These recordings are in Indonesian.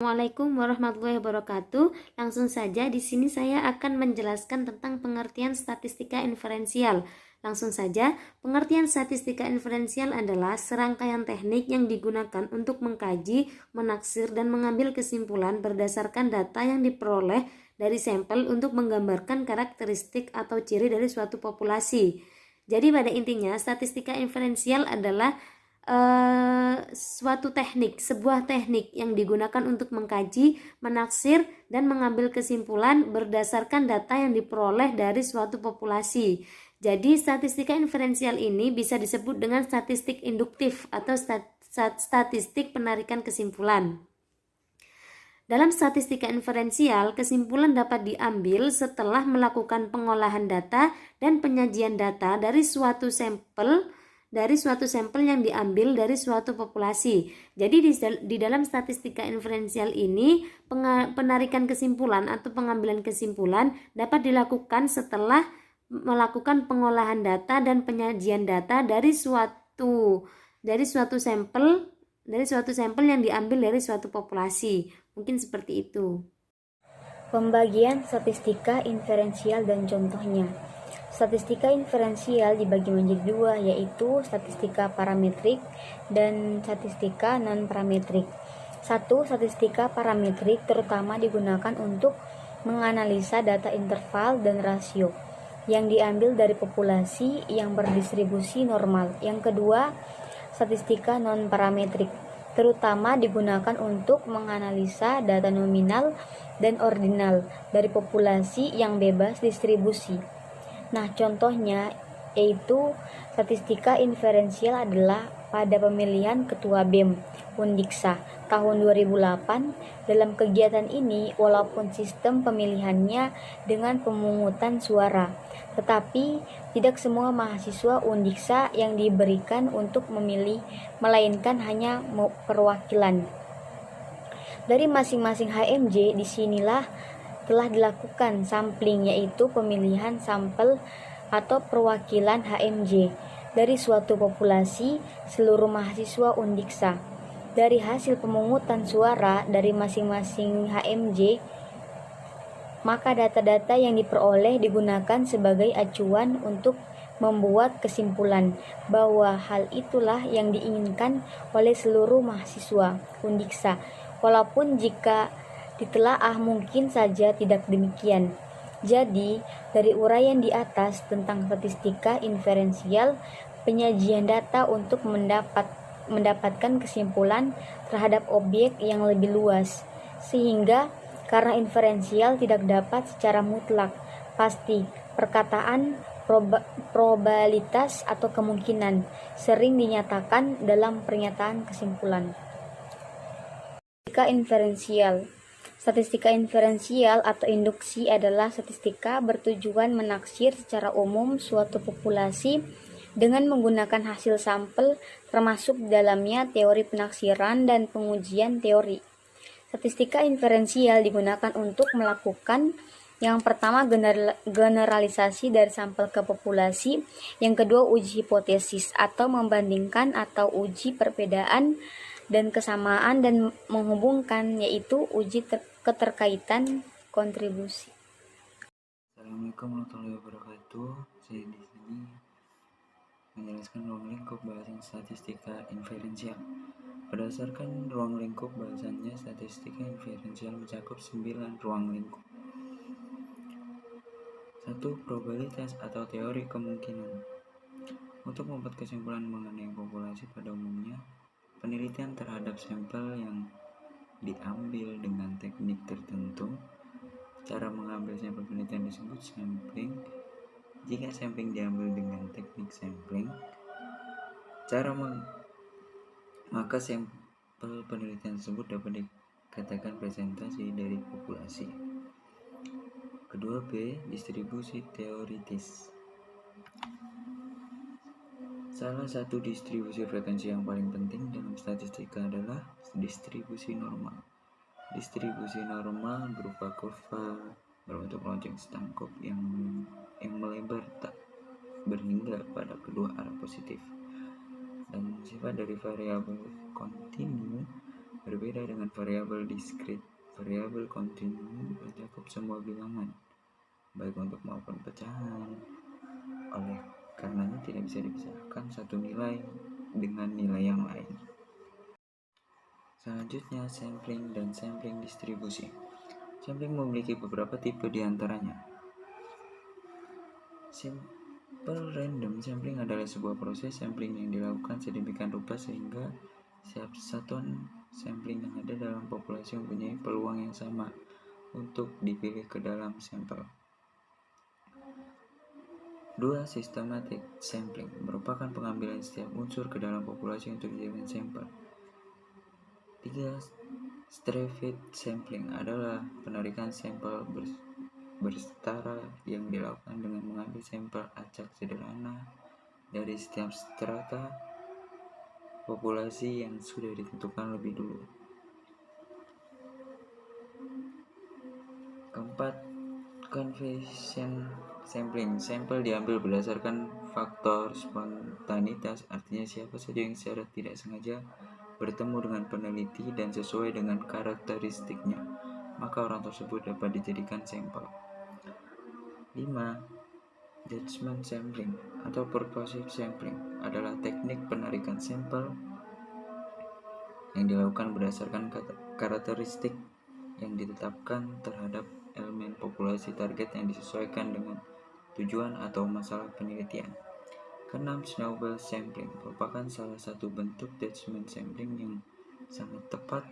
Assalamualaikum warahmatullahi wabarakatuh. Langsung saja di sini saya akan menjelaskan tentang pengertian statistika inferensial. Langsung saja, pengertian statistika inferensial adalah serangkaian teknik yang digunakan untuk mengkaji, menaksir, dan mengambil kesimpulan berdasarkan data yang diperoleh dari sampel untuk menggambarkan karakteristik atau ciri dari suatu populasi. Jadi pada intinya, statistika inferensial adalah suatu teknik, sebuah teknik yang digunakan untuk mengkaji, menaksir, dan mengambil kesimpulan berdasarkan data yang diperoleh dari suatu populasi. Jadi statistika inferensial ini bisa disebut dengan statistik induktif atau statistik penarikan kesimpulan. Dalam statistika inferensial, kesimpulan dapat diambil setelah melakukan pengolahan data dan penyajian data dari suatu sampel yang diambil dari suatu populasi. Jadi di dalam statistika inferensial ini penarikan kesimpulan atau pengambilan kesimpulan dapat dilakukan setelah melakukan pengolahan data dan penyajian data dari suatu sampel yang diambil dari suatu populasi. Mungkin seperti itu. Pembagian statistika inferensial dan contohnya. Statistika inferensial dibagi menjadi dua, yaitu statistika parametrik dan statistika non-parametrik. Statistika parametrik terutama digunakan untuk menganalisa data interval dan rasio yang diambil dari populasi yang berdistribusi normal. Yang kedua, statistika non-parametrik terutama digunakan untuk menganalisa data nominal dan ordinal dari populasi yang bebas distribusi. Nah, contohnya yaitu statistika inferensial adalah pada pemilihan ketua BEM Undiksa tahun 2008. Dalam kegiatan ini, walaupun sistem pemilihannya dengan pemungutan suara, tetapi tidak semua mahasiswa Undiksa yang diberikan untuk memilih, melainkan hanya perwakilan dari masing-masing HMJ. Disinilah telah dilakukan sampling, yaitu pemilihan sampel atau perwakilan HMJ dari suatu populasi seluruh mahasiswa Undiksa. Dari hasil pemungutan suara dari masing-masing HMJ, maka data-data yang diperoleh digunakan sebagai acuan untuk membuat kesimpulan bahwa hal itulah yang diinginkan oleh seluruh mahasiswa Undiksa, walaupun jika ditelaah mungkin saja tidak demikian. Jadi, dari uraian di atas tentang statistika inferensial, penyajian data untuk mendapatkan kesimpulan terhadap objek yang lebih luas, sehingga karena inferensial tidak dapat secara mutlak pasti perkataan probabilitas atau kemungkinan sering dinyatakan dalam pernyataan kesimpulan. Statistika inferensial atau induksi adalah statistika bertujuan menaksir secara umum suatu populasi dengan menggunakan hasil sampel, termasuk dalamnya teori penaksiran dan pengujian teori. Statistika inferensial digunakan untuk melakukan yang pertama generalisasi dari sampel ke populasi, yang kedua uji hipotesis atau membandingkan atau uji perbedaan dan kesamaan dan menghubungkan, yaitu uji keterkaitan kontribusi. Assalamualaikum warahmatullahi wabarakatuh. Saya di sini menjelaskan ruang lingkup bahasan statistika inferensial. Berdasarkan ruang lingkup bahasannya, statistika inferensial mencakup 9 ruang lingkup. 1. Probabilitas atau teori kemungkinan. Untuk membuat kesimpulan mengenai populasi pada umumnya, penelitian terhadap sampel yang diambil dengan teknik tertentu. Cara mengambil sampel penelitian disebut sampling. Jika sampling diambil dengan teknik sampling, maka sampel penelitian tersebut dapat dikatakan presentasi dari populasi. Kedua, B. Distribusi teoritis. Salah satu distribusi frekuensi yang paling penting dalam statistika adalah distribusi normal. Distribusi normal berupa kurva berbentuk lonceng setangkup yang melebar tak berhingga pada kedua arah positif dan sifat dari variabel kontinu Berbeda dengan variabel diskrit, variabel kontinu mencakup semua bilangan, baik untuk maupun pecahan. Oleh karenanya tidak bisa dipisahkan satu nilai dengan nilai yang lain. Selanjutnya, sampling dan sampling distribusi. Sampling memiliki beberapa tipe di antaranya. Simple random sampling adalah sebuah proses sampling yang dilakukan sedemikian rupa sehingga setiap satuan sampling yang ada dalam populasi mempunyai peluang yang sama untuk dipilih ke dalam sampel. 2. Systematic sampling merupakan pengambilan setiap unsur ke dalam populasi untuk dijadikan sampel. 3. Stratified sampling adalah penarikan sampel bersetara yang dilakukan dengan mengambil sampel acak sederhana dari setiap strata populasi yang sudah ditentukan lebih dulu. 4. Convention sampling. Sampel diambil berdasarkan faktor spontanitas, artinya siapa saja yang secara tidak sengaja bertemu dengan peneliti dan sesuai dengan karakteristiknya, maka orang tersebut dapat dijadikan sampel. 5. Judgment sampling atau purposive sampling adalah teknik penarikan sampel yang dilakukan berdasarkan karakteristik yang ditetapkan terhadap elemen populasi target yang disesuaikan dengan tujuan atau masalah penelitian. 6. Snowball sampling merupakan salah satu bentuk judgment sampling yang sangat tepat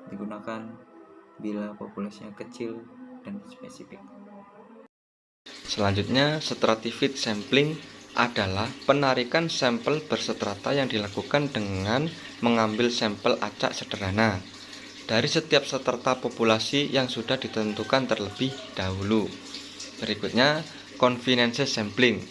digunakan bila populasinya kecil dan spesifik. Selanjutnya, stratified sampling adalah penarikan sampel berstrata yang dilakukan dengan mengambil sampel acak sederhana dari setiap strata populasi yang sudah ditentukan terlebih dahulu. Berikutnya, convenience sampling.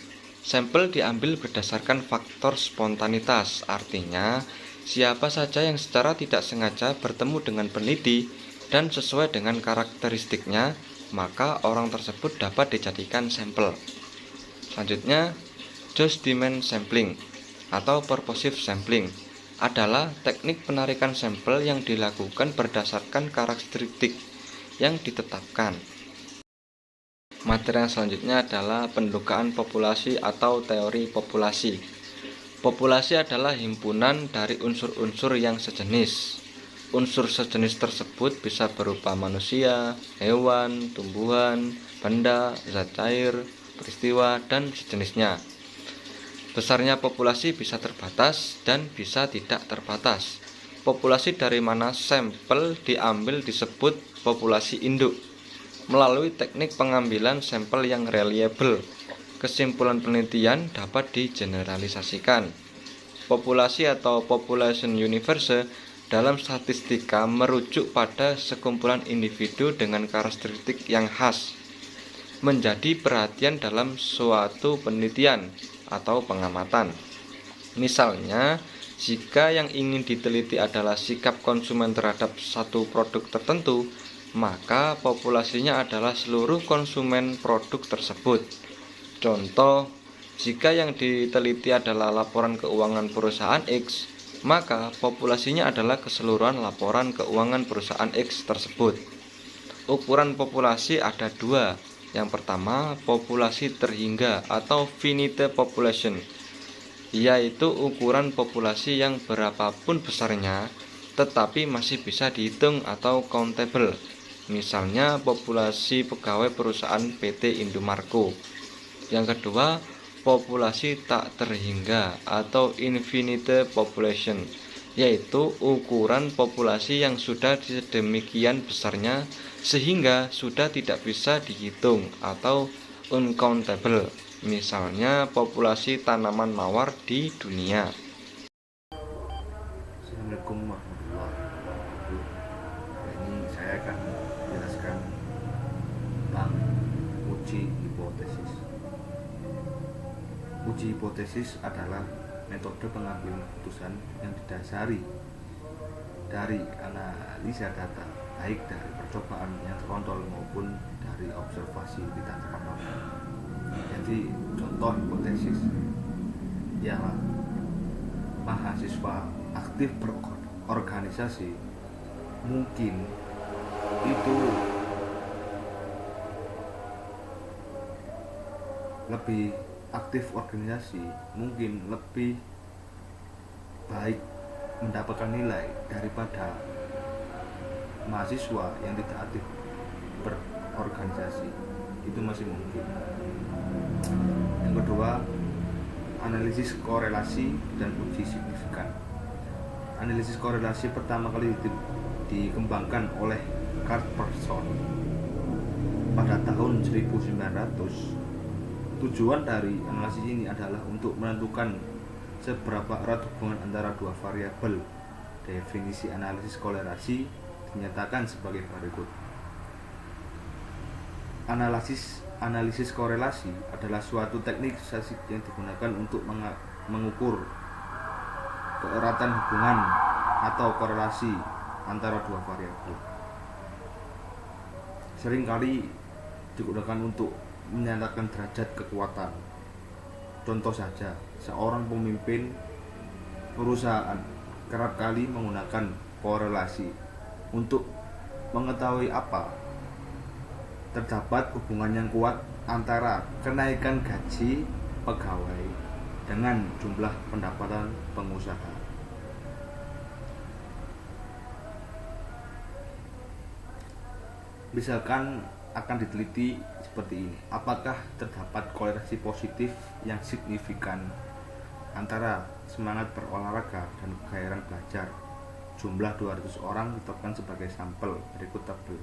Sampel diambil berdasarkan faktor spontanitas, artinya siapa saja yang secara tidak sengaja bertemu dengan peneliti dan sesuai dengan karakteristiknya, maka orang tersebut dapat dijadikan sampel. Selanjutnya, just-demand sampling atau purposive sampling adalah teknik penarikan sampel yang dilakukan berdasarkan karakteristik yang ditetapkan. Materi yang selanjutnya adalah pendugaan populasi atau teori populasi. Populasi adalah himpunan dari unsur-unsur yang sejenis. Unsur sejenis tersebut bisa berupa manusia, hewan, tumbuhan, benda, zat cair, peristiwa, dan sejenisnya. Besarnya populasi bisa terbatas dan bisa tidak terbatas. Populasi dari mana sampel diambil disebut populasi induk. Melalui teknik pengambilan sampel yang reliable, kesimpulan penelitian dapat digeneralisasikan. Populasi atau population universe dalam statistika merujuk pada sekumpulan individu dengan karakteristik yang khas, menjadi perhatian dalam suatu penelitian atau pengamatan. Misalnya, jika yang ingin diteliti adalah sikap konsumen terhadap satu produk tertentu, maka populasinya adalah seluruh konsumen produk tersebut. Contoh, jika yang diteliti adalah laporan keuangan perusahaan X, maka populasinya adalah keseluruhan laporan keuangan perusahaan X tersebut. Ukuran populasi ada dua. Yang pertama, populasi terhingga atau finite population, yaitu ukuran populasi yang berapapun besarnya, tetapi masih bisa dihitung atau countable. Misalnya populasi pegawai perusahaan PT Indomarko. Yang kedua, populasi tak terhingga atau infinite population, yaitu ukuran populasi yang sudah sedemikian besarnya sehingga sudah tidak bisa dihitung atau uncountable. Misalnya populasi tanaman mawar di dunia. Assalamualaikum warahmatullahi wabarakatuh. Ini saya akan menjelaskan tentang uji hipotesis. Uji hipotesis adalah metode pengambilan keputusan yang didasari dari analisa data, baik dari percobaan yang terkontrol maupun dari observasi tidak terkontrol. Jadi contoh hipotesis ialah mahasiswa aktif berorganisasi mungkin itu lebih aktif organisasi, mungkin lebih baik mendapatkan nilai daripada mahasiswa yang tidak aktif berorganisasi. Itu masih mungkin. Yang kedua, analisis korelasi dan uji signifikan. Analisis korelasi pertama kali dikembangkan oleh Carl-Pearson pada tahun 1900. Tujuan dari analisis ini adalah untuk menentukan seberapa erat hubungan antara dua variabel. Definisi analisis korelasi dinyatakan sebagai berikut. Analisis korelasi adalah suatu teknik statistik yang digunakan untuk mengukur keeratan hubungan atau korelasi antara dua variabel. Seringkali digunakan untuk menyatakan derajat kekuatan. Contoh saja, seorang pemimpin perusahaan kerap kali menggunakan korelasi untuk mengetahui apa terdapat hubungan yang kuat antara kenaikan gaji pegawai dengan jumlah pendapatan pengusaha. Misalkan akan diteliti seperti ini, apakah terdapat korelasi positif yang signifikan antara semangat berolahraga dan kegairahan belajar. Jumlah 200 orang ditetapkan sebagai sampel, berikut tabel.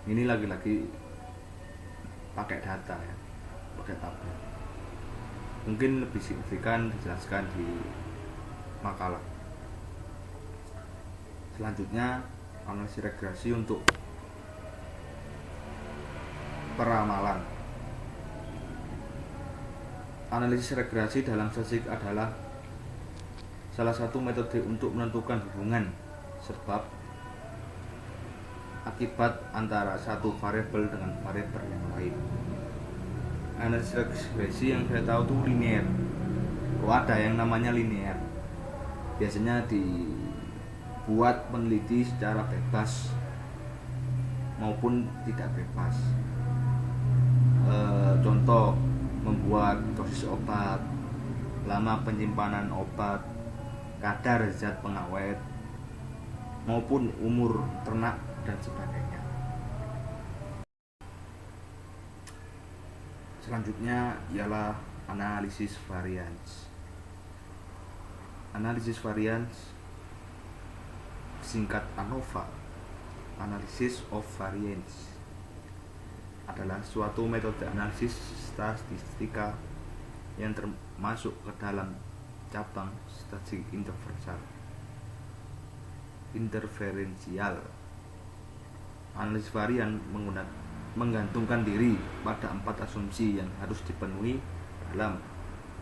Ini lagi-lagi pakai data ya, pakai tabel. Mungkin lebih signifikan dijelaskan di makalah. Selanjutnya, analisis regresi untuk peramalan. Analisis regresi dalam statistik adalah salah satu metode untuk menentukan hubungan sebab akibat antara satu variabel dengan variabel yang lain. Analisis regresi yang saya tahu itu linear. Ada yang namanya linear. Biasanya dibuat peneliti secara bebas maupun tidak bebas. Contoh, membuat dosis obat, lama penyimpanan obat, kadar zat pengawet, maupun umur ternak dan sebagainya. Selanjutnya ialah analisis varians. Analisis varians singkat ANOVA, Analysis of Variance, adalah suatu metode analisis statistika yang termasuk ke dalam cabang statistik interferensial. Analisis varian menggantungkan diri pada 4 asumsi yang harus dipenuhi dalam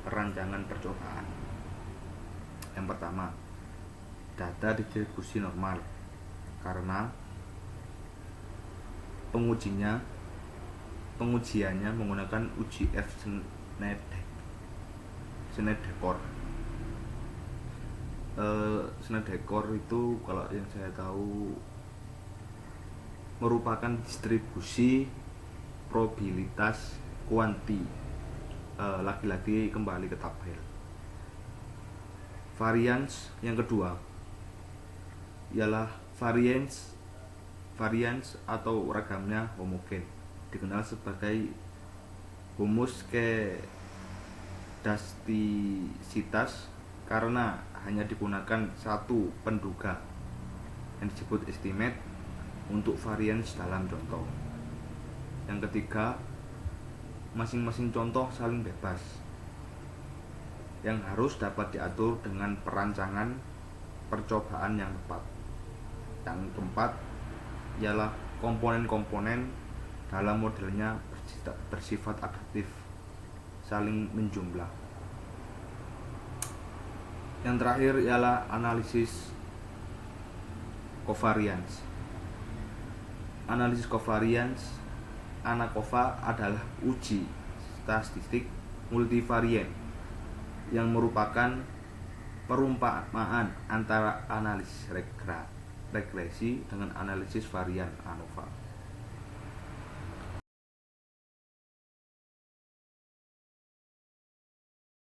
perancangan percobaan. Yang pertama, data distribusi normal karena pengujiannya menggunakan uji F Sneddekor. Sneddekor itu kalau yang saya tahu merupakan distribusi probabilitas kuanti. Lagi-lagi kembali ke tabel. Varians yang kedua ialah varians atau ragamnya homogen, dikenal sebagai homoskedastisitas karena hanya digunakan satu penduga yang disebut estimate untuk varians dalam contoh. Yang ketiga, masing-masing contoh saling bebas yang harus dapat diatur dengan perancangan percobaan yang tepat. Yang keempat ialah komponen-komponen dalam modelnya bersifat adaptif, saling menjumlah. Yang terakhir ialah analisis covariance. Analisis covariance, ANACOVA, adalah uji statistik multivarian yang merupakan perumpamaan antara analisis regresi dengan analisis varian ANOVA.